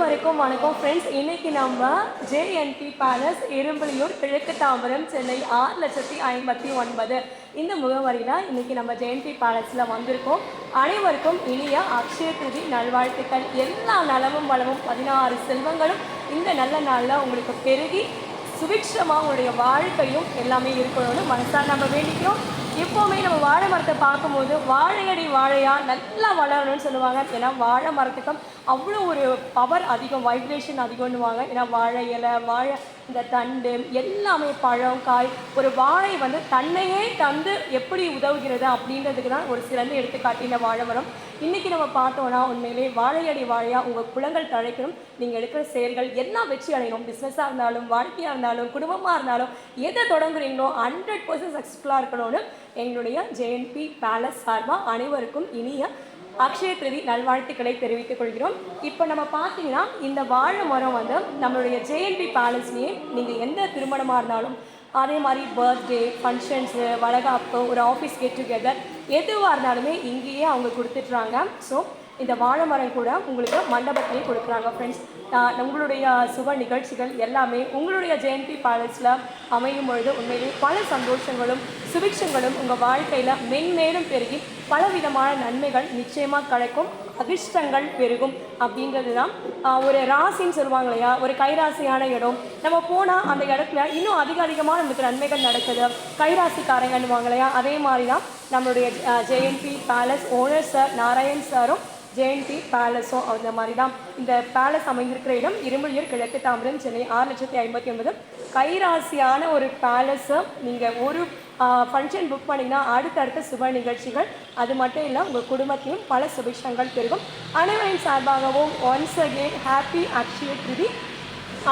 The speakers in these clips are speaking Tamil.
அனைவருக்கும் வணக்கம் ஃப்ரெண்ட்ஸ். இன்னைக்கு நம்ம ஜேஎன்பி பேலஸ் இரும்புலியூர் கிழக்கு தாம்பரம் சென்னை 6,59,000 இந்த முகவரியில் இன்னைக்கு நம்ம ஜேஎன்பி பேலஸில் வந்திருக்கோம். அனைவருக்கும் இனிய அக்ஷய திருதி நல்வாழ்த்துக்கள். எல்லா நலமும் வளமும் 16 செல்வங்களும் இந்த நல்ல நாளில் உங்களுக்கு பெருகி சுபிக்ஷமாக உங்களுடைய வாழ்க்கையும் எல்லாமே இருக்கணும்னு மனசாக நம்ம வேண்டிக்கிறோம். எப்போவுமே நம்ம வாழை மரத்தை பார்க்கும்போது வாழையடி வாழையாக நல்லா வளரணும்னு சொல்லுவாங்க. ஏன்னா வாழை மரத்துக்கும் அவ்வளோ ஒரு பவர் அதிகம், வைப்ரேஷன் அதிகம்னுவாங்க. ஏன்னா வாழை இலை, வாழை இந்த தண்டு எல்லாமே, பழம், காய், ஒரு வாழை வந்து தன்னையே தந்து எப்படி உதவுகிறது அப்படின்றதுக்கு தான் ஒரு சிறந்த எடுத்துக்காட்டு இந்த வாழை மரம். இன்றைக்கி நம்ம பார்த்தோன்னா உண்மையிலே வாழையடி வாழையாக உங்கள் குளங்கள் தழைக்கணும். நீங்கள் எடுக்கிற செயல்கள் எல்லாம் வெற்றி அடையணும். பிஸ்னஸாக இருந்தாலும், வாழ்க்கையாக இருந்தாலும், குடும்பமாக இருந்தாலும், எதை தொடங்குறீங்களோ 100% சக்ஸஸ்ஃபுல்லாக இருக்கணும்னு எங்களுடைய ஜேஎன்பி பேலஸ் சார்பாக அனைவருக்கும் இனிய அக்ஷய திருதி நல்வாழ்த்துக்களை தெரிவித்துக் கொள்கிறோம். இப்போ நம்ம பார்த்தீங்கன்னா இந்த வாழை மரம் வந்து நம்மளுடைய ஜேஎன்பி பேலஸ்லேயே நீங்கள் எந்த திருமணமாக இருந்தாலும், அதே மாதிரி பர்த்டே ஃபங்க்ஷன்ஸு, வளகாப்பு, ஒரு ஆஃபீஸ் கெட் டுகெதர் எதுவாக இருந்தாலுமே இங்கேயே அவங்க கொடுத்துட்றாங்க. ஸோ இந்த வாழை மரம் கூட உங்களுக்கு மண்டபத்திலே கொடுக்குறாங்க ஃப்ரெண்ட்ஸ். உங்களுடைய சுப நிகழ்ச்சிகள் எல்லாமே உங்களுடைய ஜேஎன்பி பேலஸில் அமையும் பொழுது உண்மையிலே பல சந்தோஷங்களும் சுபிக்ஷங்களும் உங்கள் வாழ்க்கையில் மென்மேலும் பெருகி பலவிதமான நன்மைகள் நிச்சயமாக கிடைக்கும், அதிர்ஷ்டங்கள் பெருகும் அப்படின்றது தான் ஒரு ராசின்னு சொல்லுவாங்க இல்லையா, ஒரு கைராசியான இடம். நம்ம போனால் அந்த இடத்துல இன்னும் அதிகமாக நமக்கு நன்மைகள் நடக்குது, கைராசிக்காரங்கன்னுவாங்க இல்லையா. அதே மாதிரி தான் நம்மளுடைய JNP palace owner sir Narayan சாரும் ஜேஎன்பி பேலஸும் அந்த மாதிரி தான். இந்த பேலஸ் அமைந்திருக்கிற இடம் இரும்புலியூர் கிழக்கு தாம்பரம் சென்னை 6,59,000. கைராசியான ஒரு பேலஸை நீங்கள் ஒரு ஃபங்க்ஷன் புக் பண்ணிங்கன்னா அடுத்தடுத்த சுப நிகழ்ச்சிகள், அது மட்டும் இல்லை உங்கள் குடும்பத்தையும் பல சுபிக்ஷங்கள் பெருகும். அனைவரின் சார்பாகவும் once again happy Akshaya Tritiya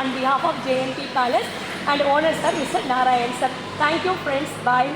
on behalf of JNP Palace and owner sir Mr. Narayan sir. Thank you friends. Bye.